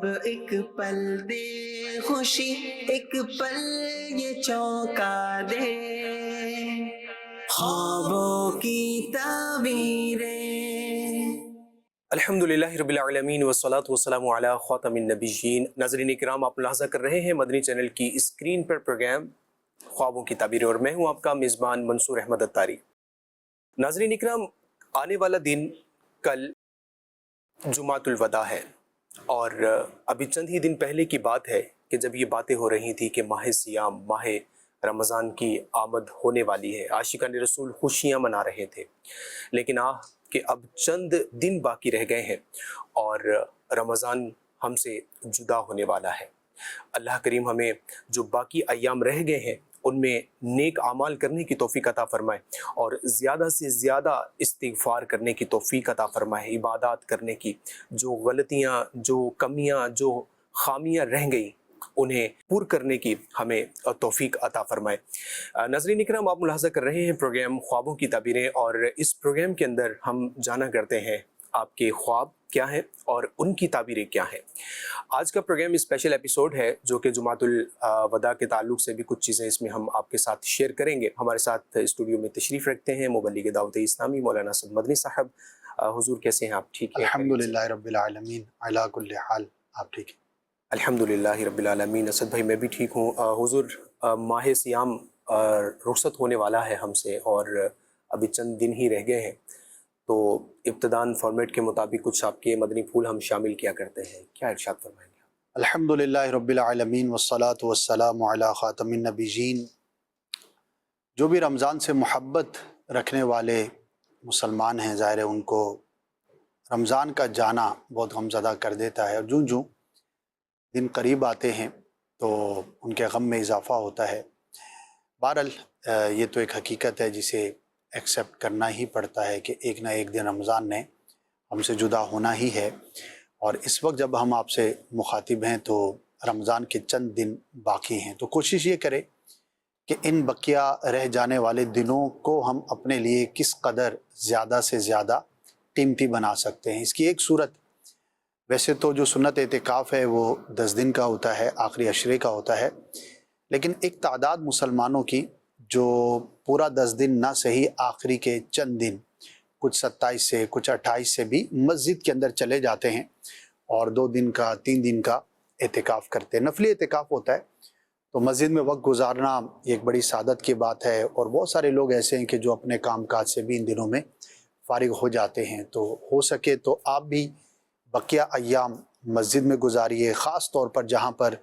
اب ایک پل دے خوشی، ایک پل یہ چونکا دے، خوابوں کی تعبیریں۔ الحمدللہ رب العالمین والصلاة والسلام علی خاتم النبیین۔ ناظرین کرام، آپ ملاحظہ کر رہے ہیں مدنی چینل کی اسکرین پر پروگرام خوابوں کی تعبیریں، اور میں ہوں آپ کا میزبان منصور احمد اتاری۔ ناظرین کرام، آنے والا دن کل جمعۃ الوداع ہے، اور ابھی چند ہی دن پہلے کی بات ہے کہ جب یہ باتیں ہو رہی تھی کہ ماہ سیام، ماہ رمضان کی آمد ہونے والی ہے، عاشقان رسول خوشیاں منا رہے تھے، لیکن کہ اب چند دن باقی رہ گئے ہیں اور رمضان ہم سے جدا ہونے والا ہے۔ اللہ کریم ہمیں جو باقی ایام رہ گئے ہیں ان میں نیک اعمال کرنے کی توفیق عطا فرمائے، اور زیادہ سے زیادہ استغفار کرنے کی توفیق عطا فرمائے، عبادات کرنے کی، جو غلطیاں، جو کمیاں، جو خامیاں رہ گئی انہیں پور کرنے کی ہمیں توفیق عطا فرمائے۔ ناظرین اکرام، آپ ملاحظہ کر رہے ہیں پروگرام خوابوں کی تعبیریں، اور اس پروگرام کے اندر ہم جانا کرتے ہیں آپ کے خواب کیا ہیں اور ان کی تعبیریں کیا ہیں۔ آج کا پروگرام اسپیشل ایپیسوڈ ہے جو کہ جمعۃ الوداع کے تعلق سے بھی کچھ چیزیں اس میں ہم آپ کے ساتھ شیئر کریں گے۔ ہمارے ساتھ اسٹوڈیو میں تشریف رکھتے ہیں مبلغ دعوت اسلامی مولانا اسد مدنی صاحب۔ حضور کیسے ہیں آپ؟ ٹھیک ہیں؟ الحمدللہ رب العالمین علی کل حال، آپ ٹھیک ہیں؟ الحمدللہ رب العالمین۔ اسد بھائی میں بھی ٹھیک ہوں۔ حضور، ماہ سیام رخصت ہونے والا ہے ہم سے، اور ابھی چند دن ہی رہ گئے ہیں، تو ابتداً فارمیٹ کے مطابق کچھ آپ کے مدنی پھول ہم شامل کیا کرتے ہیں، کیا ارشاد فرمائیں گے؟ الحمدللہ رب العالمین والصلاة والسلام علی خاتم النبیین۔ جو بھی رمضان سے محبت رکھنے والے مسلمان ہیں، ظاہر ہے ان کو رمضان کا جانا بہت غمزدہ کر دیتا ہے، اور جوں جوں دن قریب آتے ہیں تو ان کے غم میں اضافہ ہوتا ہے۔ بہرحال یہ تو ایک حقیقت ہے جسے ایکسیپٹ کرنا ہی پڑتا ہے کہ ایک نہ ایک دن رمضان نے ہم سے جدا ہونا ہی ہے، اور اس وقت جب ہم آپ سے مخاطب ہیں تو رمضان کے چند دن باقی ہیں، تو کوشش یہ کریں کہ ان بقیہ رہ جانے والے دنوں کو ہم اپنے لیے کس قدر زیادہ سے زیادہ قیمتی بنا سکتے ہیں۔ اس کی ایک صورت، ویسے تو جو سنت اعتکاف ہے وہ 10 دن کا ہوتا ہے، آخری عشرے کا ہوتا ہے، لیکن ایک تعداد مسلمانوں کی جو پورا 10 دن نہ صحیح، آخری کے چند دن، کچھ 27 سے کچھ 28 سے بھی مسجد کے اندر چلے جاتے ہیں اور 2 دن کا 3 دن کا اعتکاف کرتے ہیں۔ نفلی اعتکاف ہوتا ہے، تو مسجد میں وقت گزارنا ایک بڑی سعادت کی بات ہے، اور بہت سارے لوگ ایسے ہیں کہ جو اپنے کام کاج سے بھی ان دنوں میں فارغ ہو جاتے ہیں، تو ہو سکے تو آپ بھی بقیہ ایام مسجد میں گزاریے، خاص طور پر جہاں پر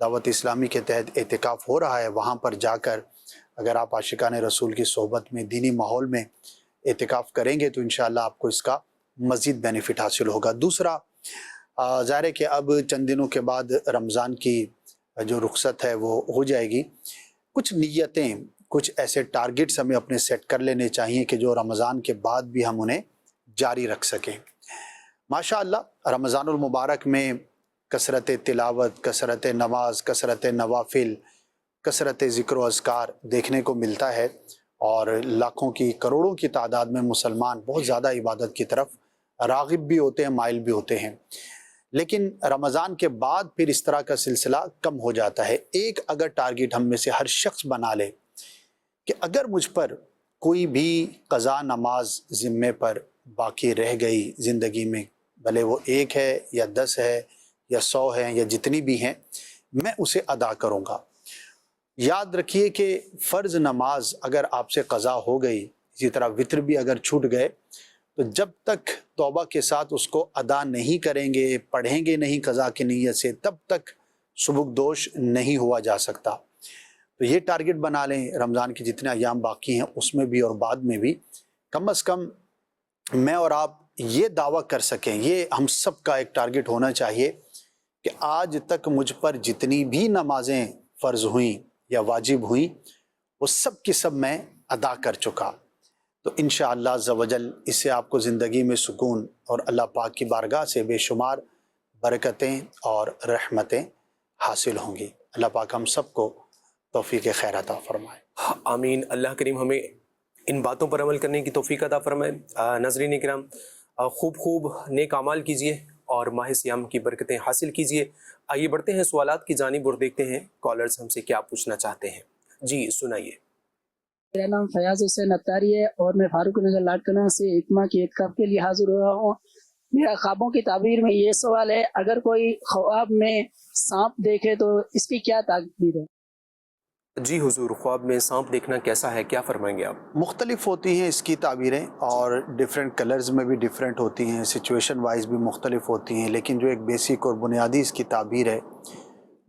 دعوت اسلامی کے تحت اعتکاف ہو رہا ہے وہاں پر جا کر اگر آپ عاشقان رسول کی صحبت میں، دینی ماحول میں اعتکاف کریں گے تو انشاءاللہ آپ کو اس کا مزید بینیفٹ حاصل ہوگا۔ دوسرا، ظاہر ہے کہ اب چند دنوں کے بعد رمضان کی جو رخصت ہے وہ ہو جائے گی، کچھ نیتیں، کچھ ایسے ٹارگٹس ہمیں اپنے سیٹ کر لینے چاہیے کہ جو رمضان کے بعد بھی ہم انہیں جاری رکھ سکیں۔ ماشاءاللہ رمضان المبارک میں کثرت تلاوت، کثرت نماز، کثرت نوافل، کثرت ذکر و اذکار دیکھنے کو ملتا ہے، اور لاکھوں کی، کروڑوں کی تعداد میں مسلمان بہت زیادہ عبادت کی طرف راغب بھی ہوتے ہیں، مائل بھی ہوتے ہیں، لیکن رمضان کے بعد پھر اس طرح کا سلسلہ کم ہو جاتا ہے۔ ایک اگر ٹارگٹ ہم میں سے ہر شخص بنا لے کہ اگر مجھ پر کوئی بھی قضا نماز ذمے پر باقی رہ گئی زندگی میں، بھلے وہ 1 ہے یا 10 ہے یا 100 ہے یا جتنی بھی ہیں، میں اسے ادا کروں گا۔ یاد رکھیے کہ فرض نماز اگر آپ سے قضا ہو گئی، اسی طرح وتر بھی اگر چھوٹ گئے، تو جب تک توبہ کے ساتھ اس کو ادا نہیں کریں گے، پڑھیں گے نہیں قضا کی نیت سے، تب تک سبکدوش نہیں ہوا جا سکتا۔ تو یہ ٹارگٹ بنا لیں، رمضان کے جتنے ایام باقی ہیں اس میں بھی اور بعد میں بھی کم از کم میں اور آپ یہ دعویٰ کر سکیں، یہ ہم سب کا ایک ٹارگٹ ہونا چاہیے کہ آج تک مجھ پر جتنی بھی نمازیں فرض ہوئیں یا واجب ہوئیں وہ سب کی سب میں ادا کر چکا۔ تو انشاءاللہ عز و جل اس سے آپ کو زندگی میں سکون اور اللہ پاک کی بارگاہ سے بے شمار برکتیں اور رحمتیں حاصل ہوں گی۔ اللہ پاک ہم سب کو توفیق خیر عطا فرمائے۔ آمین۔ اللہ کریم ہمیں ان باتوں پر عمل کرنے کی توفیق عطا فرمائے۔ ناظرین کرام، خوب نیک اعمال کیجئے، اور ماہ سیام کی برکتیں حاصل کیجیے۔ آئیے بڑھتے ہیں سوالات کی جانب اور دیکھتے ہیں کالرز ہم سے کیا پوچھنا چاہتے ہیں۔ جی سنائیے۔ میرا نام فیاض حسین اتاری ہے اور میں فاروق نگر لاٹکنا سے اجتماع کی اعتکاف کے لیے حاضر ہوا ہوں۔ میرا خوابوں کی تعبیر میں یہ سوال ہے، اگر کوئی خواب میں سانپ دیکھے تو اس کی کیا تعبیر ہے؟ جی حضور، خواب میں سانپ دیکھنا کیسا ہے، کیا فرمائیں گے آپ؟ مختلف ہوتی ہیں اس کی تعبیریں، اور ڈیفرنٹ کلرز میں بھی ڈیفرنٹ ہوتی ہیں، سچویشن وائز بھی مختلف ہوتی ہیں، لیکن جو ایک بیسک اور بنیادی اس کی تعبیر ہے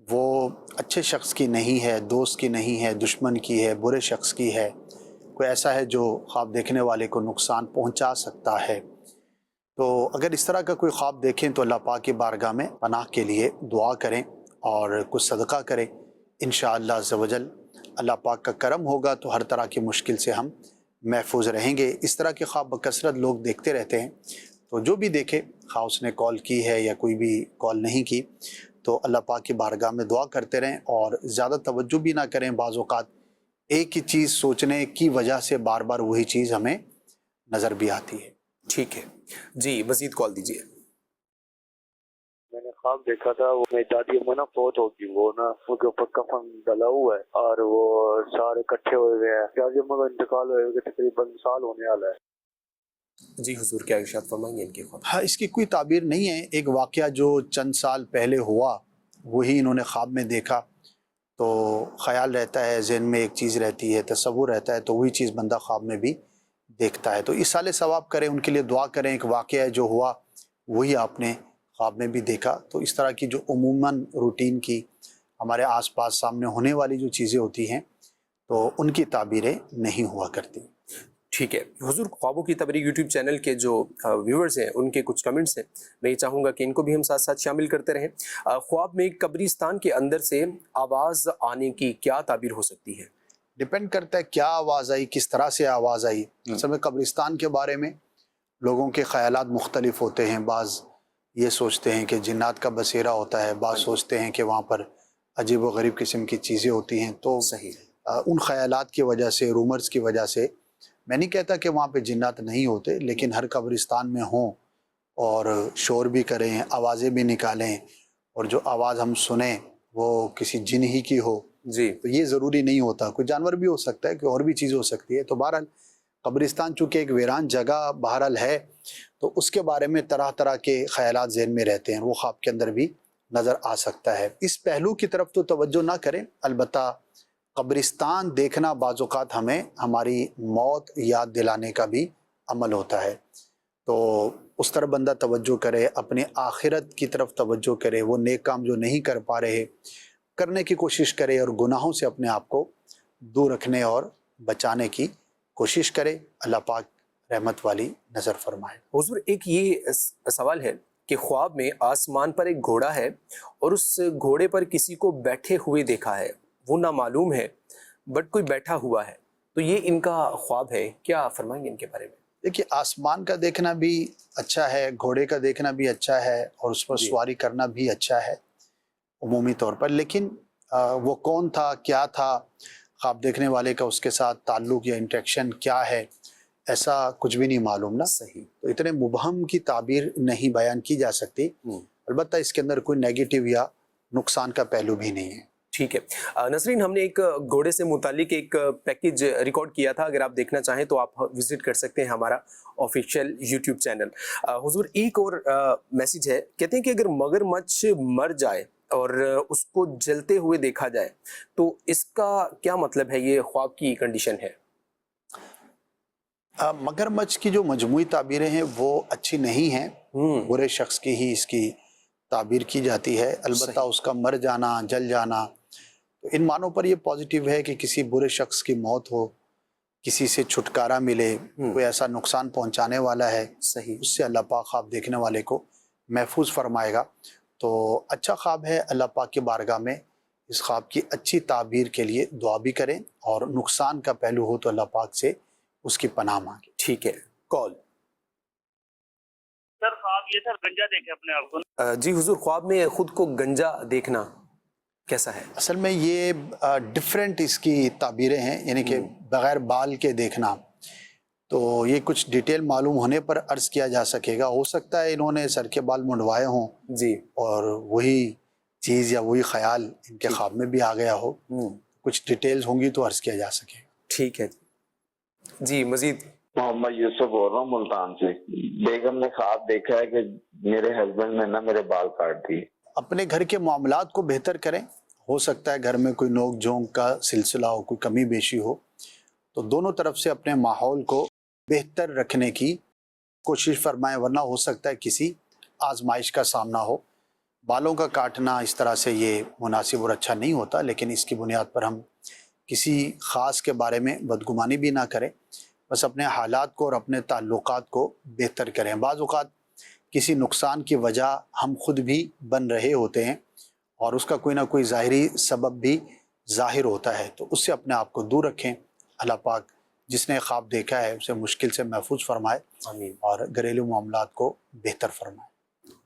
وہ اچھے شخص کی نہیں ہے، دوست کی نہیں ہے، دشمن کی ہے، برے شخص کی ہے، کوئی ایسا ہے جو خواب دیکھنے والے کو نقصان پہنچا سکتا ہے۔ تو اگر اس طرح کا کوئی خواب دیکھیں تو اللہ پاک کی بارگاہ میں پناہ کے لیے دعا کریں اور کچھ صدقہ کریں، انشاءاللہ عز و جل اللہ پاک کا کرم ہوگا تو ہر طرح کی مشکل سے ہم محفوظ رہیں گے۔ اس طرح کے خواب بکثرت لوگ دیکھتے رہتے ہیں، تو جو بھی دیکھے، خواہ اس نے کال کی ہے یا کوئی بھی کال نہیں کی، تو اللہ پاک کی بارگاہ میں دعا کرتے رہیں اور زیادہ توجہ بھی نہ کریں۔ بعض اوقات ایک ہی چیز سوچنے کی وجہ سے بار بار وہی چیز ہمیں نظر بھی آتی ہے۔ ٹھیک ہے جی، مزید کال دیجیے۔ میں نے خواب دیکھا تھا، وہ میری دادی اماں نا فوت ہوگی، وہ نا ان کے اوپر کفن ڈلا ہوا ہے اور وہ سارے اکٹھے ہوئے ہوئے ہیں۔ دادی اماں کا انتقال ہوئے ہوئے تقریباً سال ہونے والا ہے۔ جی حضور، کیا ارشاد فرمائیں گے ان کے خواب؟ ہاں، اس کی کوئی تعبیر نہیں ہے، ایک واقعہ جو چند سال پہلے ہوا وہی انہوں نے خواب میں دیکھا، تو خیال رہتا ہے، ذہن میں ایک چیز رہتی ہے، تصور رہتا ہے، تو وہی چیز بندہ خواب میں بھی دیکھتا ہے۔ تو اس سال ثواب کریں، ان کے لیے دعا کریں، ایک واقعہ جو ہوا وہی آپ نے خواب میں بھی دیکھا۔ تو اس طرح کی جو عموماً روٹین کی ہمارے آس پاس سامنے ہونے والی جو چیزیں ہوتی ہیں تو ان کی تعبیریں نہیں ہوا کرتی۔ ٹھیک ہے حضور، خوابوں کی تعبیر یوٹیوب چینل کے جو ویورز ہیں ان کے کچھ کمنٹس ہیں، میں یہ چاہوں گا کہ ان کو بھی ہم ساتھ ساتھ شامل کرتے رہیں۔ خواب میں قبرستان کے اندر سے آواز آنے کی کیا تعبیر ہو سکتی ہے؟ ڈپینڈ کرتا ہے کیا آواز آئی، کس طرح سے آواز آئی۔ اصل میں قبرستان کے بارے میں لوگوں کے خیالات مختلف ہوتے ہیں، بعض یہ سوچتے ہیں کہ جنات کا بسیرا ہوتا ہے، بعض سوچتے ہیں کہ وہاں پر عجیب و غریب قسم کی چیزیں ہوتی ہیں۔ تو صحیح۔ ان خیالات کی وجہ سے، رومرز کی وجہ سے، میں نہیں کہتا کہ وہاں پہ جنات نہیں ہوتے، لیکن ہر قبرستان میں ہوں اور شور بھی کریں، آوازیں بھی نکالیں، اور جو آواز ہم سنیں وہ کسی جن ہی کی ہو، جی تو یہ ضروری نہیں ہوتا، کوئی جانور بھی ہو سکتا ہے، کوئی اور بھی چیز ہو سکتی ہے۔ تو بہرحال قبرستان چونکہ ایک ویران جگہ بہرحال ہے، تو اس کے بارے میں طرح طرح کے خیالات ذہن میں رہتے ہیں، وہ خواب کے اندر بھی نظر آ سکتا ہے۔ اس پہلو کی طرف تو توجہ نہ کریں، البتہ قبرستان دیکھنا بعض اوقات ہمیں ہماری موت یاد دلانے کا بھی عمل ہوتا ہے، تو اس طرف بندہ توجہ کرے، اپنے آخرت کی طرف توجہ کرے، وہ نیک کام جو نہیں کر پا رہے کرنے کی کوشش کرے، اور گناہوں سے اپنے آپ کو دور رکھنے اور بچانے کی کوشش کرے۔ اللہ پاک رحمت والی نظر فرمائے۔ حضور، ایک یہ سوال ہے کہ خواب میں آسمان پر ایک گھوڑا ہے اور اس گھوڑے پر کسی کو بیٹھے ہوئے دیکھا ہے، وہ نامعلوم ہے بٹ کوئی بیٹھا ہوا ہے، تو یہ ان کا خواب ہے، کیا فرمائیں گے ان کے بارے میں؟ دیکھیے، آسمان کا دیکھنا بھی اچھا ہے، گھوڑے کا دیکھنا بھی اچھا ہے، اور اس پر جی سواری کرنا بھی اچھا ہے عمومی طور پر، لیکن وہ کون تھا، کیا تھا، خواب دیکھنے والے کا اس کے ساتھ تعلق یا انٹریکشن کیا ہے، ایسا کچھ بھی نہیں معلوم نا، صحیح۔ تو اتنے مبہم کی تعبیر نہیں بیان کی جا سکتی، البتہ اس کے اندر کوئی نیگیٹو یا نقصان کا پہلو بھی نہیں ہے۔ ٹھیک ہے ناظرین، ہم نے ایک گھوڑے سے متعلق ایک پیکیج ریکارڈ کیا تھا، اگر آپ دیکھنا چاہیں تو آپ وزٹ کر سکتے ہیں ہمارا آفیشیل یوٹیوب چینل۔ حضور، ایک اور میسیج ہے، کہتے ہیں کہ اگر مگرمچھ مر جائے اور اس کو جلتے ہوئے دیکھا جائے تو اس کا کیا مطلب ہے، یہ خواب کی کنڈیشن ہے؟ مگرمچھ کی جو مجموعی تعبیریں ہیں وہ اچھی نہیں ہیں، برے شخص کی ہی اس کی تعبیر کی جاتی ہے، البتہ اس کا مر جانا، جل جانا، تو ان معنوں پر یہ پازیٹیو ہے کہ کسی برے شخص کی موت ہو، کسی سے چھٹکارا ملے، کوئی ایسا نقصان پہنچانے والا ہے، صحیح۔ اس سے اللہ پاک خواب دیکھنے والے کو محفوظ فرمائے گا۔ تو اچھا خواب ہے، اللہ پاک کی بارگاہ میں اس خواب کی اچھی تعبیر کے لیے دعا بھی کریں، اور نقصان کا پہلو ہو تو اللہ پاک سے اس کی پناہ مانگیں۔ ٹھیک ہے، کال۔ سر خواب یہ تھا گنجا دیکھے اپنے آپ کو۔ جی حضور، خواب میں خود کو گنجا دیکھنا کیسا ہے؟ اصل میں یہ ڈیفرنٹ اس کی تعبیریں ہیں، یعنی کہ بغیر بال کے دیکھنا، تو یہ کچھ ڈیٹیل معلوم ہونے پر عرض کیا جا سکے گا. ہو سکتا ہے انہوں نے سر کے بال منڈوائے ہوں جی اور وہی چیز یا وہی خیال ان کے خواب میں بھی آ گیا ہو. کچھ ڈیٹیلز ہوں گی تو عرض کیا جا سکے گا. ٹھیک ہے جی. مزید محمد یوسف بول رہا ہوں ملتان سے. بیگم نے خواب دیکھا ہے کہ میرے ہسبینڈ نے نا میرے بال کاٹ دیے. اپنے گھر کے معاملات کو بہتر کریں. ہو سکتا ہے گھر میں کوئی نوک جھونک کا سلسلہ ہو, کوئی کمی بیشی ہو, تو دونوں طرف سے اپنے ماحول کو بہتر رکھنے کی کوشش فرمائیں, ورنہ ہو سکتا ہے کسی آزمائش کا سامنا ہو. بالوں کا کاٹنا اس طرح سے یہ مناسب اور اچھا نہیں ہوتا, لیکن اس کی بنیاد پر ہم کسی خاص کے بارے میں بدگمانی بھی نہ کریں. بس اپنے حالات کو اور اپنے تعلقات کو بہتر کریں. بعض اوقات کسی نقصان کی وجہ ہم خود بھی بن رہے ہوتے ہیں اور اس کا کوئی نہ کوئی ظاہری سبب بھی ظاہر ہوتا ہے, تو اس سے اپنے آپ کو دور رکھیں. اللہ پاک جس نے خواب دیکھا ہے اسے مشکل سے محفوظ فرمائے آمین اور گھریلو معاملات کو بہتر فرمائے.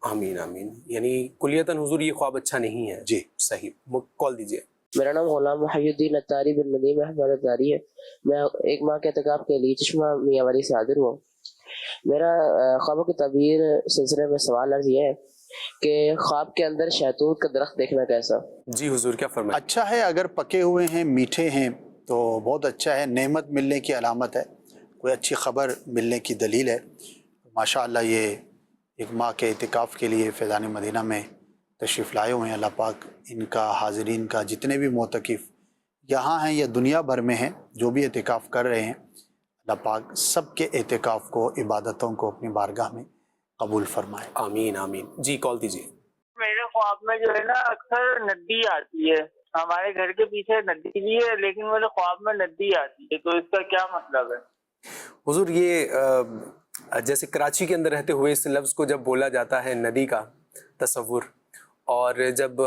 آمین آمین. یعنی کلیتاً حضور یہ خواب اچھا نہیں ہے. جی صحیح. کال دیجیے. میرا نام غلام محی الدین اتاری بن ندیم احمد اتاری ہے. میں 1 ماہ کے اعتکاف کے لیے چشمہ میاں والی سے حاضر ہوا. میرا خوابوں کی تعبیر سلسلے میں سوال عرض یہ ہے کہ خواب کے اندر شہتوت کا درخت دیکھنا کیسا؟ جی حضور کیا فرمائیں؟ اچھا ہے, اگر پکے ہوئے ہیں, میٹھے ہیں تو بہت اچھا ہے. نعمت ملنے کی علامت ہے, کوئی اچھی خبر ملنے کی دلیل ہے. ماشاءاللہ یہ 1 ماہ کے اعتکاف کے لیے فیضان مدینہ میں تشریف لائے ہوئے ہیں. اللہ پاک ان کا, حاضرین کا, جتنے بھی معتکف یہاں ہیں یا دنیا بھر میں ہیں جو بھی اعتکاف کر رہے ہیں, اللہ پاک سب کے اعتکاف کو, عبادتوں کو اپنی بارگاہ میں قبول فرمائے. آمین آمین. جی کال دیجیے. میرے خواب میں جو ہے نا اکثر ندی آتی ہے. ہمارے گھر کے پیچھے ندی بھی ہے لیکن میرے خواب میں ندی آتی ہے, تو اس کا کیا مطلب ہے؟ حضور یہ جیسے کراچی کے اندر رہتے ہوئے اس لفظ کو جب بولا جاتا ہے ندی کا تصور, اور جب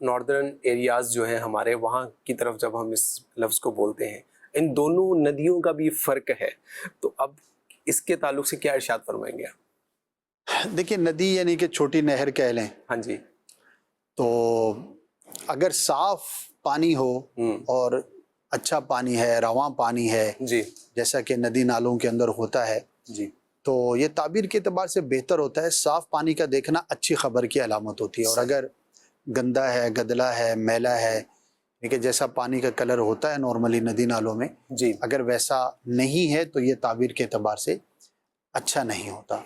ناردرن ایریاز جو ہیں ہمارے وہاں کی طرف جب ہم اس لفظ کو بولتے ہیں, ان دونوں ندیوں کا بھی فرق ہے. تو اب اس کے تعلق سے کیا ارشاد فرمائیں گے آپ؟ دیکھیں ندی یعنی کہ چھوٹی نہر کہہ لیں. ہاں جی. تو اگر صاف پانی ہو اور اچھا پانی ہے, رواں پانی ہے, جی جیسا کہ ندی نالوں کے اندر ہوتا ہے, جی, تو یہ تعبیر کے اعتبار سے بہتر ہوتا ہے. صاف پانی کا دیکھنا اچھی خبر کی علامت ہوتی ہے. اور اگر گندا ہے, گدلا ہے, میلا ہے, کہ جیسا پانی کا کلر ہوتا ہے نارملی ندی نالوں میں, جی اگر ویسا نہیں ہے تو یہ تعبیر کے اعتبار سے اچھا نہیں ہوتا.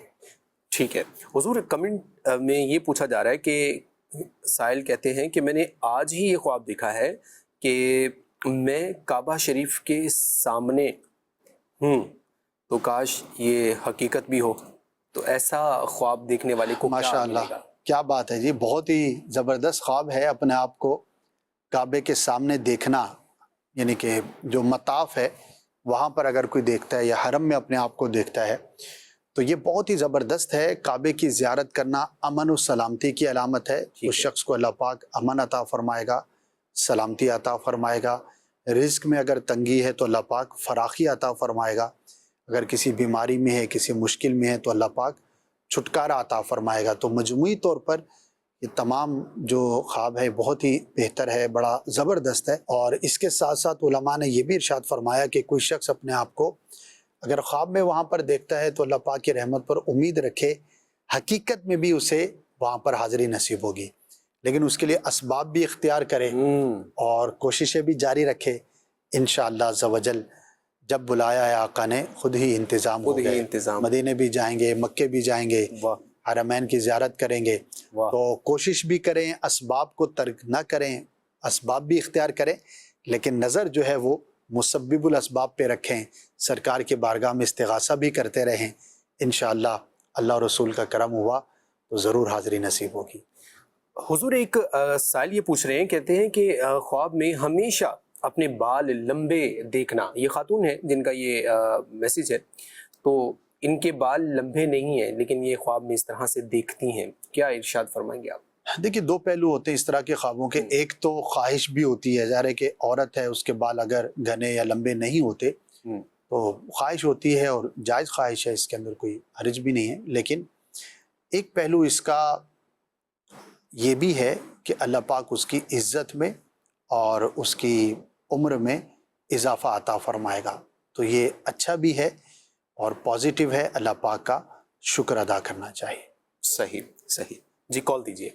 ٹھیک ہے. حضور کمنٹ میں یہ پوچھا جا رہا ہے کہ سائل کہتے ہیں کہ میں نے آج ہی یہ خواب دیکھا ہے کہ میں کعبہ شریف کے سامنے ہوں, تو کاش یہ حقیقت بھی ہو. تو ایسا خواب دیکھنے والے کو ماشاء اللہ, کیا بات ہے جی, بہت ہی زبردست خواب ہے. اپنے آپ کو کعبے کے سامنے دیکھنا, یعنی کہ جو مطاف ہے وہاں پر اگر کوئی دیکھتا ہے یا حرم میں اپنے آپ کو دیکھتا ہے تو یہ بہت ہی زبردست ہے. کعبے کی زیارت کرنا امن و سلامتی کی علامت ہے. اس شخص کو اللہ پاک امن عطا فرمائے گا, سلامتی عطا فرمائے گا. رزق میں اگر تنگی ہے تو اللہ پاک فراخی عطا فرمائے گا. اگر کسی بیماری میں ہے, کسی مشکل میں ہے تو اللہ پاک چھٹکارا عطا فرمائے گا. تو مجموعی طور پر یہ تمام جو خواب ہے بہت ہی بہتر ہے, بڑا زبردست ہے. اور اس کے ساتھ ساتھ علماء نے یہ بھی ارشاد فرمایا کہ کوئی شخص اپنے آپ کو اگر خواب میں وہاں پر دیکھتا ہے تو اللہ پاک کی رحمت پر امید رکھے, حقیقت میں بھی اسے وہاں پر حاضری نصیب ہوگی, لیکن اس کے لیے اسباب بھی اختیار کرے اور کوششیں بھی جاری رکھے. انشاءاللہ عز و جل جب بلایا ہے آقا نے خود ہی انتظام ہو گئے. مدینے بھی جائیں گے, مکے بھی جائیں گے, حرمین کی زیارت کریں گے. تو کوشش بھی کریں, اسباب کو ترک نہ کریں, اسباب بھی اختیار کریں, لیکن نظر جو ہے وہ مسبب الاسباب پہ رکھیں. سرکار کے بارگاہ میں استغاثہ بھی کرتے رہیں. انشاءاللہ اللہ رسول کا کرم ہوا تو ضرور حاضری نصیب ہوگی. حضور ایک سائل یہ پوچھ رہے ہیں, کہتے ہیں کہ خواب میں ہمیشہ اپنے بال لمبے دیکھنا. یہ خاتون ہے جن کا یہ میسیج ہے, تو ان کے بال لمبے نہیں ہیں لیکن یہ خواب میں اس طرح سے دیکھتی ہیں. کیا ارشاد فرمائیں گے آپ؟ دیکھیے 2 پہلو ہوتے ہیں اس طرح کے خوابوں کے. ایک تو خواہش بھی ہوتی ہے, ظاہر ہے کہ عورت ہے, اس کے بال اگر گھنے یا لمبے نہیں ہوتے تو خواہش ہوتی ہے, اور جائز خواہش ہے, اس کے اندر کوئی حرج بھی نہیں ہے. لیکن ایک پہلو اس کا یہ بھی ہے کہ اللہ پاک اس کی عزت میں اور اس کی عمر میں اضافہ عطا فرمائے گا, تو یہ اچھا بھی ہے. اور پازیٹیو ہے، اللہ پاک کا شکر ادا کرنا چاہیے۔ صحیح صحیح جی، کال دیجیے۔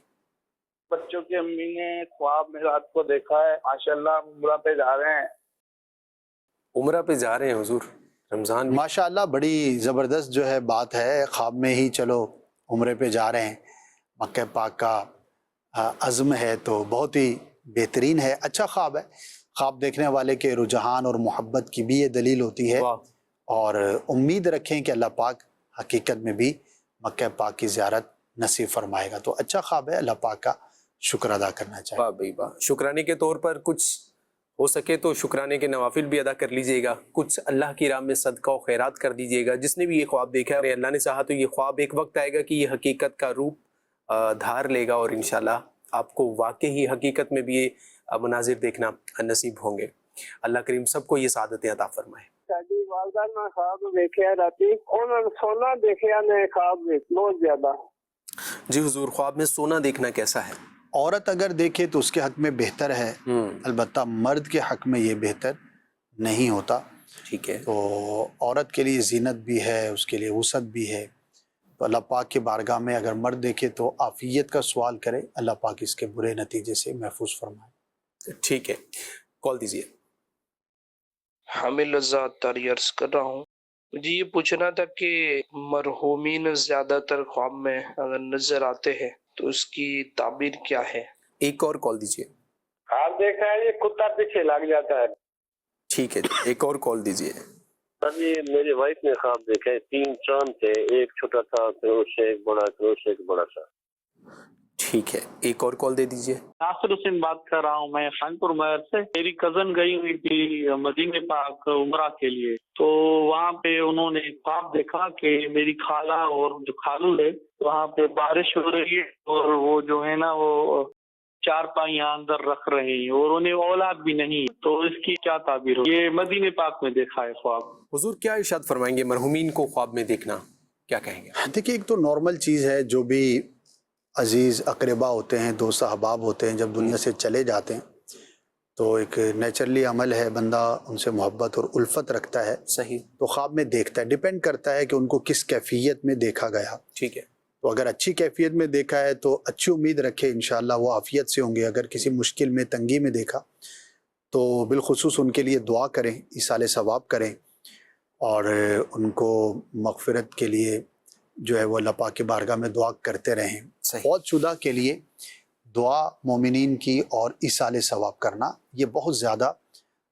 بچوں کی امی نے خواب میں رات کو دیکھا ہے، ماشاءاللہ ہم عمرہ پہ جا رہے ہیں۔ عمرہ پہ جا رہے ہیں حضور، رمضان میں؟ ماشاءاللہ بڑی زبردست جو ہے بات ہے، خواب میں ہی چلو عمرے پہ جا رہے ہیں، مکہ پاک کا عزم ہے تو بہت ہی بہترین ہے، اچھا خواب ہے۔ خواب دیکھنے والے کے رجحان اور محبت کی بھی یہ دلیل ہوتی ہے، واہ، اور امید رکھیں کہ اللہ پاک حقیقت میں بھی مکہ پاک کی زیارت نصیب فرمائے گا، تو اچھا خواب ہے، اللہ پاک کا شکر ادا کرنا چاہیے۔ واہ بھائی واہ، شکرانے کے طور پر کچھ ہو سکے تو شکرانے کے نوافل بھی ادا کر لیجئے گا، کچھ اللہ کی راہ میں صدقہ و خیرات کر دیجئے گا۔ جس نے بھی یہ خواب دیکھا ہے، اللہ نے چاہا تو یہ خواب ایک وقت آئے گا کہ یہ حقیقت کا روپ دھار لے گا، اور انشاءاللہ آپ کو واقعی حقیقت میں بھی یہ مناظر دیکھنا نصیب ہوں گے۔ اللہ کریم سب کو یہ سعادتیں عطا فرمائے۔ ساری والدہ نے خواب دیکھا راتی، انہوں نے سونا دیکھا نے خواب میں بہت زیادہ۔ جی حضور، خواب میں سونا دیکھنا کیسا ہے؟ عورت اگر دیکھے تو اس کے حق میں بہتر ہے، البتہ مرد کے حق میں یہ بہتر نہیں ہوتا۔ ٹھیک ہے، تو عورت کے لیے زینت بھی ہے، اس کے لیے وسعت بھی ہے، تو اللہ پاک کے بارگاہ میں اگر مرد دیکھے تو عافیت کا سوال کرے، اللہ پاک اس کے برے نتیجے سے محفوظ فرمائے۔ ٹھیک ہے، کال دیجیے۔ حامل رضا تاری عرض کر رہا ہوں، مجھے یہ پوچھنا تھا کہ مرحومین زیادہ تر خواب میں اگر نظر آتے ہیں تو اس کی تعبیر کیا ہے؟ ایک اور کال دیجیے۔ خواب دیکھا ہے یہ کتا پیچھے لگ جاتا ہے۔ ٹھیک ہے، ایک اور کال دیجیے۔ سر یہ میری وائف نے خواب دیکھا ہے، 3 چاند تھے، ایک چھوٹا تھا پھر اس سے ایک بڑا، پھر اس سے ایک بڑا تھا۔ ٹھیک ہے، ایک اور کال دے دیجیے۔ ناصر حسین بات کر رہا ہوں میں خانپور مہر سے۔ میری کزن گئی ہوئی تھی مدینہ پاک عمرہ کے لیے، تو وہاں پہ انہوں نے خواب دیکھا کہ میری خالہ اور جو خالو ہے وہاں پہ بارش ہو رہی ہے، اور وہ جو ہے نا وہ 4 پائیاں اندر رکھ رہے ہیں، اور انہیں اولاد بھی نہیں، تو اس کی کیا تعبیر ہو؟ یہ مدینہ پاک میں دیکھا ہے خواب۔ حضور کیا ارشاد فرمائیں گے مرحومین کو خواب میں دیکھنا، کیا کہیں گے؟ دیکھیے ایک تو نارمل چیز ہے، جو بھی عزیز اقربا ہوتے ہیں، دوست احباب ہوتے ہیں، جب دنیا سے چلے جاتے ہیں تو ایک نیچرلی عمل ہے، بندہ ان سے محبت اور الفت رکھتا ہے، صحیح، تو خواب میں دیکھتا ہے، ڈیپینڈ کرتا ہے کہ ان کو کس کیفیت میں دیکھا گیا۔ ٹھیک ہے، تو اگر اچھی کیفیت میں دیکھا ہے تو اچھی امید رکھے، انشاءاللہ وہ عافیت سے ہوں گے۔ اگر کسی مشکل میں، تنگی میں دیکھا تو بالخصوص ان کے لیے دعا کریں، ایصال ثواب کریں، اور ان کو مغفرت کے لیے جو ہے وہ اللہ پاک کی بارگاہ میں دعا کرتے رہیں۔ صحیح، فوت شدہ کے لیے دعا مومنین کی اور ایصال ثواب کرنا یہ بہت زیادہ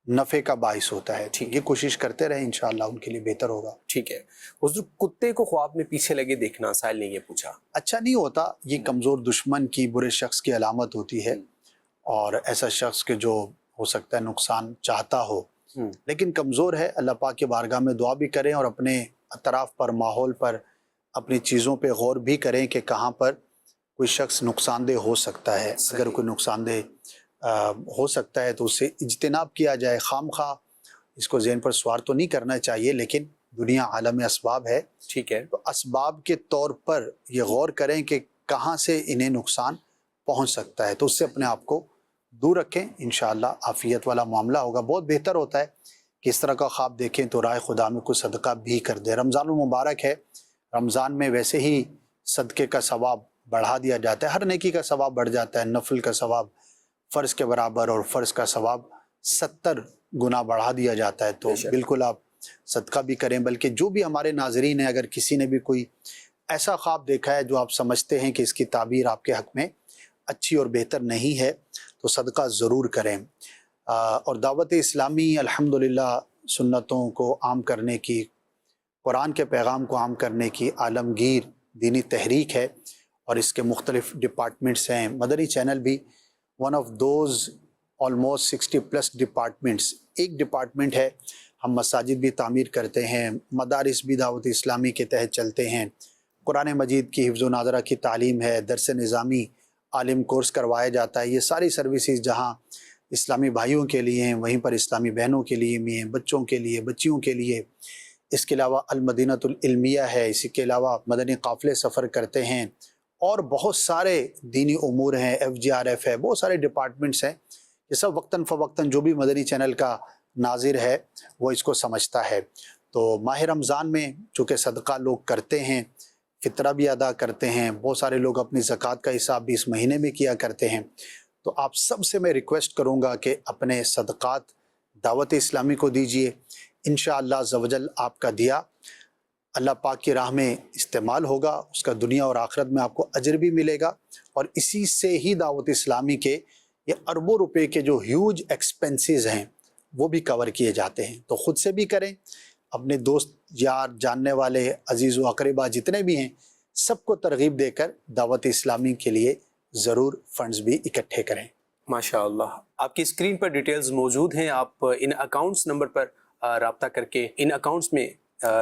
نفع کا باعث ہوتا ہے، ٹھیک، یہ کوشش کرتے رہیں، انشاءاللہ ان کے لیے بہتر ہوگا۔ ٹھیک ہے۔ حضور کتے کو خواب میں پیچھے لگے دیکھنا، سائل نے یہ پوچھا۔ اچھا نہیں ہوتا، یہ کمزور دشمن کی، برے شخص کی علامت ہوتی ہے، اور ایسا شخص کے جو ہو سکتا ہے نقصان چاہتا ہو لیکن کمزور ہے۔ اللہ پاک کے بارگاہ میں دعا بھی کریں، اور اپنے اطراف پر، ماحول پر، اپنی چیزوں پہ غور بھی کریں کہ کہاں پر کوئی شخص نقصان دہ ہو سکتا ہے۔ اگر کوئی نقصان دہ ہو سکتا ہے تو اس سے اجتناب کیا جائے۔ خام خواہ اس کو ذہن پر سوار تو نہیں کرنا چاہیے، لیکن دنیا عالم اسباب ہے، ٹھیک ہے، تو اسباب کے طور پر یہ غور کریں کہ کہاں سے انہیں نقصان پہنچ سکتا ہے، تو اس سے اپنے آپ کو دور رکھیں، انشاءاللہ عافیت والا معاملہ ہوگا۔ بہت بہتر ہوتا ہے کہ اس طرح کا خواب دیکھیں تو راہ خدا میں کوئی صدقہ بھی کر دے۔ رمضان المبارک ہے، رمضان میں ویسے ہی صدقے کا ثواب بڑھا دیا جاتا ہے، ہر نیکی کا ثواب بڑھ جاتا ہے، نفل کا ثواب فرض کے برابر، اور فرض کا ثواب 70 گنا بڑھا دیا جاتا ہے۔ تو بالکل آپ صدقہ بھی کریں، بلکہ جو بھی ہمارے ناظرین ہیں، اگر کسی نے بھی کوئی ایسا خواب دیکھا ہے جو آپ سمجھتے ہیں کہ اس کی تعبیر آپ کے حق میں اچھی اور بہتر نہیں ہے تو صدقہ ضرور کریں۔ اور دعوت اسلامی الحمدللہ سنتوں کو عام کرنے کی، قرآن کے پیغام کو عام کرنے کی عالمگیر دینی تحریک ہے، اور اس کے مختلف ڈپارٹمنٹس ہیں۔ مدنی چینل بھی one of those almost 60+ departments, ایک ڈپارٹمنٹ ہے۔ ہم مساجد بھی تعمیر کرتے ہیں، مدارس بھی دعوت اسلامی کے تحت چلتے ہیں، قرآن مجید کی حفظ و ناظرہ کی تعلیم ہے، درس نظامی عالم کورس کروایا جاتا ہے۔ یہ ساری سروسز جہاں اسلامی بھائیوں کے لیے ہیں، وہیں پر اسلامی بہنوں کے لیے بھی ہیں، بچوں کے لیے، بچیوں کے لیے۔ اس کے علاوہ المدینۃ العلمیہ ہے، اسی کے علاوہ مدنی قافلے سفر کرتے ہیں، اور بہت سارے دینی امور ہیں، FGRF ہے، بہت سارے ڈپارٹمنٹس ہیں۔ یہ سب وقتاً فوقتاً جو بھی مدنی چینل کا ناظر ہے وہ اس کو سمجھتا ہے۔ تو ماہ رمضان میں چونکہ صدقہ لوگ کرتے ہیں، فطرہ بھی ادا کرتے ہیں، بہت سارے لوگ اپنی زکوٰۃ کا حساب بھی اس مہینے میں کیا کرتے ہیں، تو آپ سب سے میں ریکویسٹ کروں گا کہ اپنے صدقات دعوت اسلامی کو دیجئے۔ انشاءاللہ عز و جل آپ کا دیا اللہ پاک کی راہ میں استعمال ہوگا، اس کا دنیا اور آخرت میں آپ کو اجر بھی ملے گا، اور اسی سے ہی دعوت اسلامی کے یہ اربوں روپے کے جو ہیوج ایکسپنسز ہیں وہ بھی کور کیے جاتے ہیں۔ تو خود سے بھی کریں، اپنے دوست یار جاننے والے عزیز و اقربا جتنے بھی ہیں سب کو ترغیب دے کر دعوت اسلامی کے لیے ضرور فنڈز بھی اکٹھے کریں۔ ماشاءاللہ، آپ کی اسکرین پر ڈیٹیلز موجود ہیں، آپ ان اکاؤنٹس نمبر پر رابطہ کر کے ان اکاؤنٹس میں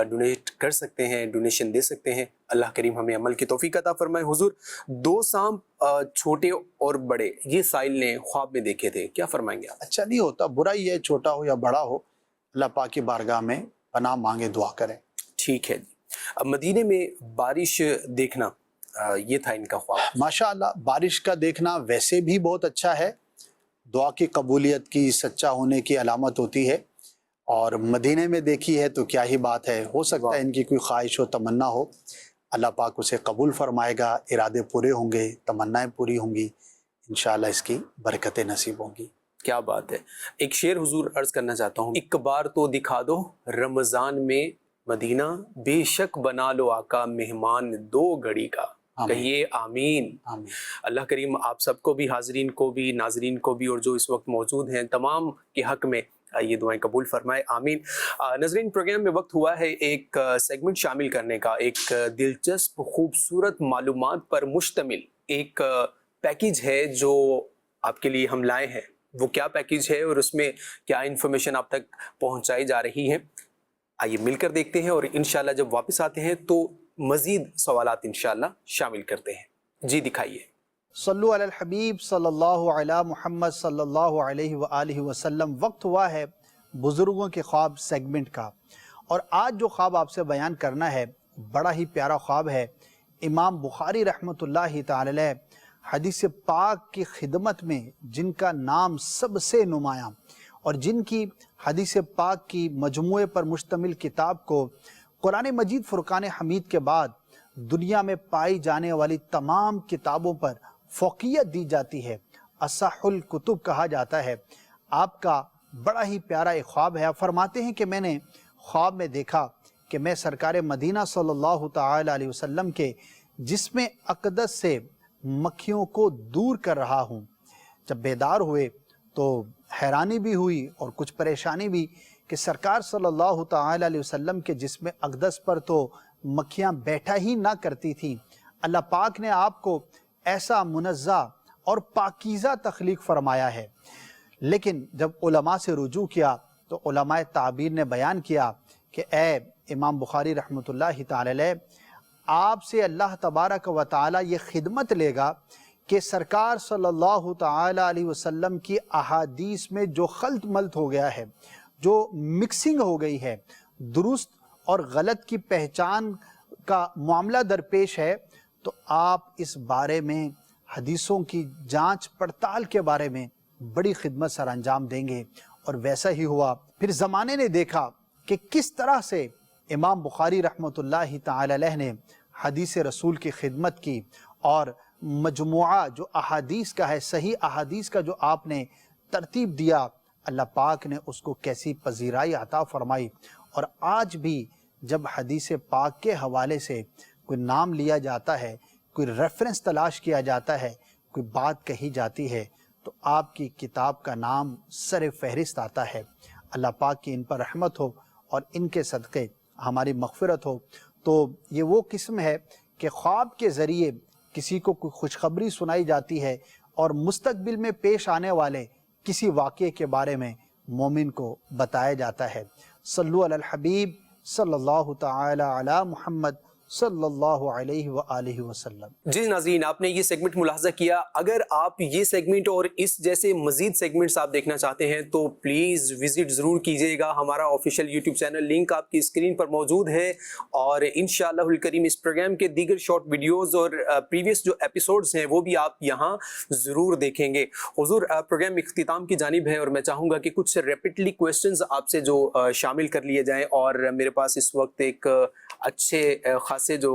ڈونیٹ کر سکتے ہیں، ڈونیشن دے سکتے ہیں۔ اللہ کریم ہمیں عمل کی توفیق عطا فرمائے۔ حضور، 2 سانپ چھوٹے اور بڑے یہ سائل نے خواب میں دیکھے تھے، کیا فرمائیں گے آپ؟ اچھا نہیں ہوتا، برا ہی ہے، چھوٹا ہو یا بڑا ہو، اللہ پاک کی بارگاہ میں پناہ مانگے، دعا کریں۔ ٹھیک ہے جی۔ اب مدینے میں بارش دیکھنا یہ تھا ان کا خواب۔ ماشاءاللہ، بارش کا دیکھنا ویسے بھی بہت اچھا ہے، دعا کی قبولیت کی، سچا ہونے کی علامت ہوتی ہے، اور مدینے میں دیکھی ہے تو کیا ہی بات ہے۔ ہو سکتا ہے ان کی کوئی خواہش و تمنا ہو، اللہ پاک اسے قبول فرمائے گا، ارادے پورے ہوں گے، تمنائیں پوری ہوں گی، انشاءاللہ اس کی برکتیں نصیب ہوں گی۔ کیا بات ہے۔ ایک شعر حضور عرض کرنا چاہتا ہوں، ایک بار تو دکھا دو رمضان میں مدینہ، بے شک بنا لو آقا مہمان 2 گھڑی کا، کہیے آمین۔ آمین۔ اللہ کریم آپ سب کو بھی، حاضرین کو بھی، ناظرین کو بھی، اور جو اس وقت موجود ہیں تمام کے حق میں یہ دعائیں قبول فرمائے، آمین۔ ناظرین، پروگرام میں وقت ہوا ہے ایک سیگمنٹ شامل کرنے کا، ایک دلچسپ خوبصورت معلومات پر مشتمل ایک پیکیج ہے جو آپ کے لیے ہم لائے ہیں۔ وہ کیا پیکیج ہے اور اس میں کیا انفارمیشن آپ تک پہنچائی جا رہی ہے، آئیے مل کر دیکھتے ہیں، اور انشاءاللہ جب واپس آتے ہیں تو مزید سوالات انشاءاللہ شامل کرتے ہیں۔ جی دکھائیے۔ صلو علی الحبیب صلی اللہ علی محمد صلی اللہ علیہ وآلہ وسلم۔ وقت ہوا ہے بزرگوں کے خواب سیگمنٹ کا، اور آج جو خواب آپ سے بیان کرنا ہے بڑا ہی پیارا خواب ہے۔ امام بخاری رحمۃ اللہ تعالی علیہ حدیث پاک کی خدمت میں جن کا نام سب سے نمایاں اور جن کی حدیث پاک کی مجموعے پر مشتمل کتاب کو قرآن مجید فرقان حمید کے بعد دنیا میں پائی جانے والی تمام کتابوں پر فوقیت دی جاتی ہے، اصح الکتب کہا جاتا ہے، آپ کا بڑا ہی پیارا ایک خواب ہے۔ آپ فرماتے ہیں کہ میں نے خواب میں دیکھا کہ میں سرکار مدینہ صلی اللہ تعالی علیہ وسلم کے جسم اقدس سے مکھیوں کو دور کر رہا ہوں۔ جب بیدار ہوئے تو حیرانی بھی ہوئی اور کچھ پریشانی بھی کہ سرکار صلی اللہ تعالی علیہ وسلم کے جسم اقدس پر تو مکھیاں بیٹھا ہی نہ کرتی تھیں، اللہ پاک نے آپ کو ایسا منزہ اور پاکیزہ تخلیق فرمایا ہے۔ لیکن جب علماء سے رجوع کیا تو علماء تعبیر نے بیان کیا کہ اے امام بخاری رحمۃ اللہ تعالی علیہ، آپ سے اللہ تبارک و تعالی یہ خدمت لے گا کہ سرکار صلی اللہ تعالی علیہ وسلم کی احادیث میں جو خلط ملط ہو گیا ہے، جو مکسنگ ہو گئی ہے، درست اور غلط کی پہچان کا معاملہ درپیش ہے، تو آپ اس بارے میں حدیثوں کی جانچ پڑتال کے بارے میں بڑی خدمت سر انجام دیں گے۔ اور ویسا ہی ہوا۔ پھر زمانے نے دیکھا کہ کس طرح سے امام بخاری رحمۃ اللہ تعالی علیہ نے حدیث رسول کی خدمت کی، اور مجموعہ جو احادیث کا ہے، صحیح احادیث کا جو آپ نے ترتیب دیا، اللہ پاک نے اس کو کیسی پذیرائی عطا فرمائی۔ اور آج بھی جب حدیث پاک کے حوالے سے کوئی نام لیا جاتا ہے، کوئی ریفرنس تلاش کیا جاتا ہے، کوئی بات کہی جاتی ہے، تو آپ کی کتاب کا نام سر فہرست آتا ہے۔ اللہ پاک کی ان پر رحمت ہو اور ان کے صدقے ہماری مغفرت ہو۔ تو یہ وہ قسم ہے کہ خواب کے ذریعے کسی کو کوئی خوشخبری سنائی جاتی ہے، اور مستقبل میں پیش آنے والے کسی واقعے کے بارے میں مومن کو بتایا جاتا ہے۔ صلو علی الحبیب صلی اللہ تعالی علی محمد صلی اللہ علیہ وآلہ وسلم۔ جی ناظرین، آپ نے یہ سیگمنٹ ملاحظہ کیا۔ اگر آپ یہ سیگمنٹ اور اس جیسے مزید سیگمنٹس آپ دیکھنا چاہتے ہیں تو پلیز وزٹ ضرور کیجئے گا۔ ہمارا آفیشیل یوٹیوب چینل لنک آپ کی اسکرین پر موجود ہے، اور انشاءاللہ الکریم اس پروگرام کے دیگر شارٹ ویڈیوز اور پریویس جو ایپیسوڈز ہیں وہ بھی آپ یہاں ضرور دیکھیں گے۔ حضور، پروگرام اختتام کی جانب ہے، اور میں چاہوں گا کہ کچھ ریپیٹلی کویسچنز آپ سے جو شامل کر لیے جائیں، اور میرے پاس اس وقت ایک اچھے خاصے جو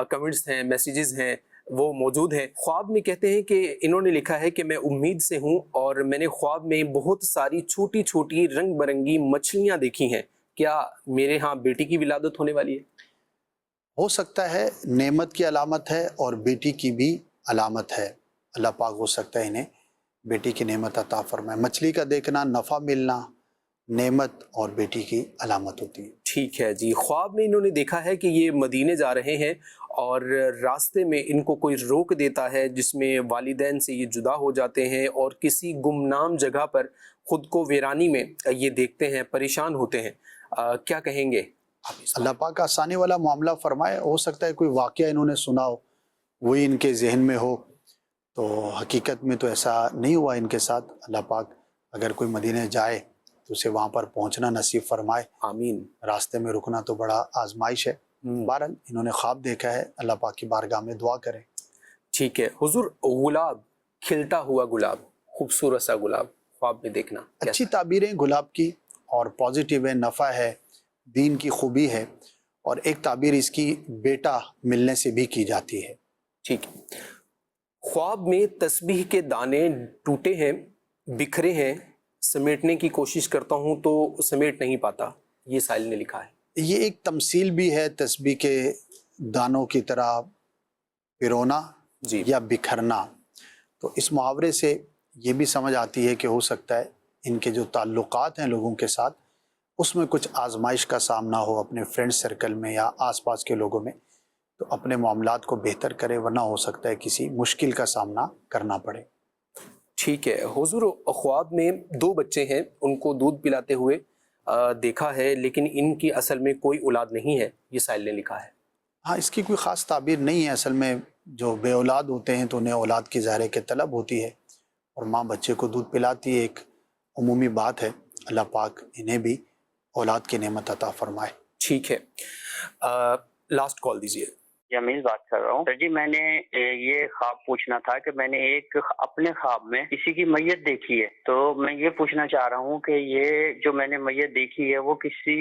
کمنٹس ہیں، میسیجز ہیں، وہ موجود ہیں۔ خواب میں کہتے ہیں کہ انہوں نے لکھا ہے کہ میں امید سے ہوں، اور میں نے خواب میں بہت ساری چھوٹی چھوٹی رنگ برنگی مچھلیاں دیکھی ہیں، کیا میرے ہاں بیٹی کی ولادت ہونے والی ہے؟ ہو سکتا ہے نعمت کی علامت ہے اور بیٹی کی بھی علامت ہے۔ اللہ پاک ہو سکتا ہے انہیں بیٹی کی نعمت عطا فرمائے۔ مچھلی کا دیکھنا نفع ملنا نعمت اور بیٹی کی علامت ہوتی ہے۔ ٹھیک ہے جی۔ خواب میں انہوں نے دیکھا ہے کہ یہ مدینے جا رہے ہیں، اور راستے میں ان کو کوئی روک دیتا ہے، جس میں والدین سے یہ جدا ہو جاتے ہیں، اور کسی گمنام جگہ پر خود کو ویرانی میں یہ دیکھتے ہیں، پریشان ہوتے ہیں۔ کیا کہیں گے؟ اللہ پاک آسانی والا معاملہ فرمائے۔ ہو سکتا ہے کوئی واقعہ انہوں نے سنا ہو، وہی ان کے ذہن میں ہو، تو حقیقت میں تو ایسا نہیں ہوا ان کے ساتھ۔ اللہ پاک اگر کوئی مدینے جائے تو اسے وہاں پر پہنچنا نصیب فرمائے، آمین۔ راستے میں رکنا تو بڑا آزمائش ہے۔ بہرحال انہوں نے خواب دیکھا ہے، اللہ پاک کی بارگاہ میں دعا کریں۔ ٹھیک ہے حضور، گلاب، کھلتا ہوا گلاب، خوبصورت سا گلاب خواب میں دیکھنا اچھی تعبیریں گلاب کی، اور پازیٹیو ہے، نفع ہے، دین کی خوبی ہے، اور ایک تعبیر اس کی بیٹا ملنے سے بھی کی جاتی ہے۔ ٹھیک ہے۔ خواب میں تسبیح کے دانے ٹوٹے ہیں، بکھرے ہیں، سمیٹنے کی کوشش کرتا ہوں تو سمیٹ نہیں پاتا، یہ سائل نے لکھا ہے۔ یہ ایک تمثیل بھی ہے تسبیح کے دانوں کی طرح پرونا جی یا بکھرنا، تو اس محاورے سے یہ بھی سمجھ آتی ہے کہ ہو سکتا ہے ان کے جو تعلقات ہیں لوگوں کے ساتھ، اس میں کچھ آزمائش کا سامنا ہو اپنے فرینڈ سرکل میں یا آس پاس کے لوگوں میں، تو اپنے معاملات کو بہتر کرے، ورنہ ہو سکتا ہے کسی مشکل کا سامنا کرنا پڑے۔ ٹھیک ہے حضور، خواب میں 2 بچے ہیں، ان کو دودھ پلاتے ہوئے دیکھا ہے، لیکن ان کی اصل میں کوئی اولاد نہیں ہے، یہ سائل نے لکھا ہے۔ ہاں، اس کی کوئی خاص تعبیر نہیں ہے۔ اصل میں جو بے اولاد ہوتے ہیں تو انہیں اولاد کی ظاہر کے طلب ہوتی ہے، اور ماں بچے کو دودھ پلاتی ہے، ایک عمومی بات ہے۔ اللہ پاک انہیں بھی اولاد کی نعمت عطا فرمائے۔ ٹھیک ہے، لاسٹ کال دیجیے۔ جمیل بات کر رہا ہوں سر جی۔ میں نے یہ خواب پوچھنا تھا کہ میں نے ایک اپنے خواب میں کسی کی میت دیکھی ہے، تو میں یہ پوچھنا چاہ رہا ہوں کہ یہ جو میں نے میت دیکھی ہے وہ کسی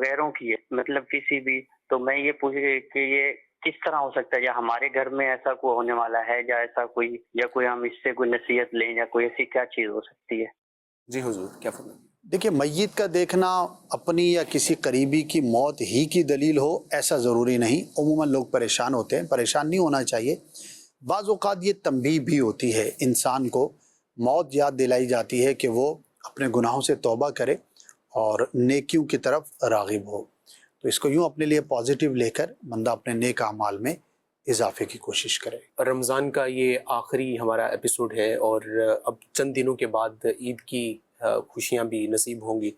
غیروں کی ہے، مطلب کسی بھی، تو میں یہ پوچھ کہ یہ کس طرح ہو سکتا ہے، یا ہمارے گھر میں ایسا کوئی ہونے والا ہے، یا ایسا کوئی، یا کوئی ہم اس سے کوئی نصیحت لیں، یا کوئی ایسی کیا چیز ہو سکتی ہے؟ جی حضور، کیا فرمائیں؟ دیکھیں، میت کا دیکھنا اپنی یا کسی قریبی کی موت ہی کی دلیل ہو ایسا ضروری نہیں۔ عموماً لوگ پریشان ہوتے ہیں، پریشان نہیں ہونا چاہیے۔ بعض اوقات یہ تنبیہ بھی ہوتی ہے، انسان کو موت یاد دلائی جاتی ہے کہ وہ اپنے گناہوں سے توبہ کرے اور نیکیوں کی طرف راغب ہو، تو اس کو یوں اپنے لیے پازیٹیو لے کر بندہ اپنے نیک اعمال میں اضافے کی کوشش کرے۔ رمضان کا یہ آخری ہمارا ایپیسوڈ ہے، اور اب چند دنوں کے بعد عید کی خوشیاں بھی نصیب ہوں گی،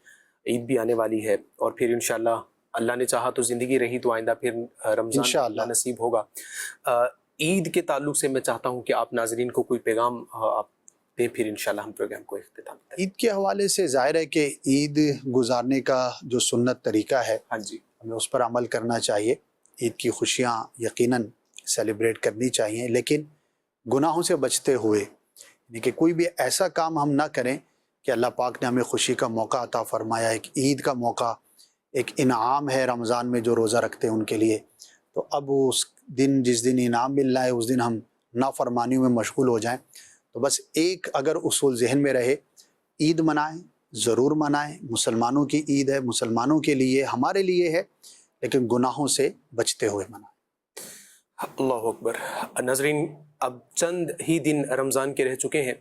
عید بھی آنے والی ہے، اور پھر انشاءاللہ اللہ نے چاہا تو زندگی رہی تو آئندہ پھر رمضان انشاءاللہ نصیب ہوگا۔ عید کے تعلق سے میں چاہتا ہوں کہ آپ ناظرین کو کوئی پیغام آپ دیں، پھر انشاءاللہ ہم پروگرام کو اختتام کریں۔ عید کے حوالے سے ظاہر ہے کہ عید گزارنے کا جو سنت طریقہ ہے، ہاں جی، ہمیں اس پر عمل کرنا چاہیے۔ عید کی خوشیاں یقیناً سیلیبریٹ کرنی چاہیے، لیکن گناہوں سے بچتے ہوئے، یعنی کہ کوئی بھی ایسا کام ہم نہ کریں کہ اللہ پاک نے ہمیں خوشی کا موقع عطا فرمایا، ایک عید کا موقع، ایک انعام ہے رمضان میں جو روزہ رکھتے ہیں ان کے لیے، تو اب اس دن جس دن انعام ملنا ہے اس دن ہم نافرمانیوں میں مشغول ہو جائیں۔ تو بس ایک اگر اصول ذہن میں رہے، عید منائیں، ضرور منائیں، مسلمانوں کی عید ہے، مسلمانوں کے لیے، ہمارے لیے ہے، لیکن گناہوں سے بچتے ہوئے منائیں۔ اللہ اکبر۔ ناظرین، اب چند ہی دن رمضان کے رہ چکے ہیں،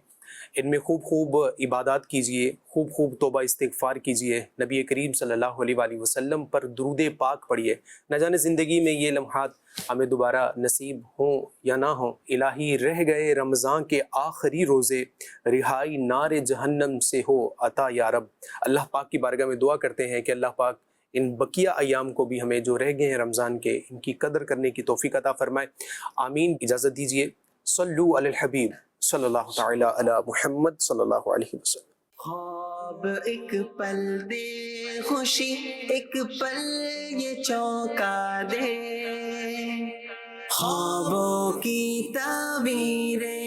ان میں خوب خوب عبادات کیجئے، خوب خوب توبہ استغفار کیجئے، نبی کریم صلی اللہ علیہ وآلہ وسلم پر درود پاک پڑھیے۔ نہ جانے زندگی میں یہ لمحات ہمیں دوبارہ نصیب ہوں یا نہ ہوں۔ الہی رہ گئے رمضان کے آخری روزے، رہائی نار جہنم سے ہو عطا یا رب۔ اللہ پاک کی بارگاہ میں دعا کرتے ہیں کہ اللہ پاک ان بقیہ ایام کو بھی ہمیں جو رہ گئے ہیں رمضان کے، ان کی قدر کرنے کی توفیق عطا فرمائے، آمین۔ اجازت دیجیے، صلو علی الحبیب صلی اللہ تعالی علی محمد صلی اللہ علیہ وسلم۔ خواب ایک پل دے خوشی، ایک پل یہ چونکا دے، خوابوں کی تعبیریں